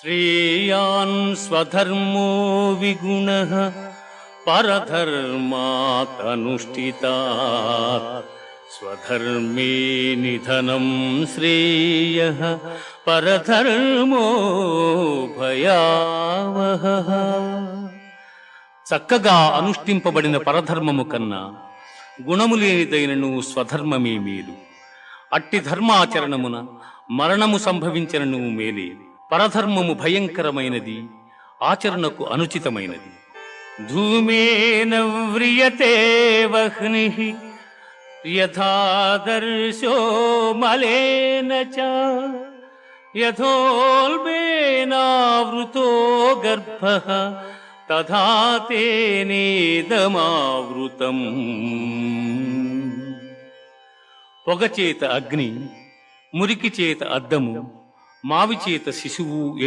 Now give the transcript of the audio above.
శ్రేయాన్ స్వధర్మో విగుణః పరధర్మాత్ అనుష్ఠితాత్ స్వధర్మే నిధనం శ్రేయః పరధర్మో భయావహః. చక్కగా అనుష్ఠింపబడిన పరధర్మము కన్నా గుణము లేనిదైనను స్వధర్మమే మేలు. అట్టి ధర్మాచరణమున మరణము సంభవించనను మేలే. పరధర్మము భయంకరమైనది, ఆచరణకు అనుచితమైనది. ధూమేన వ్రియతే వహ్నిః యథాదర్శో మలేన చ యథోల్బేనావృతో గర్భః తథా తేనేదమావృతం. పొగచేత అగ్ని, మురికి చేత అద్దము, మావి చేత శిశువు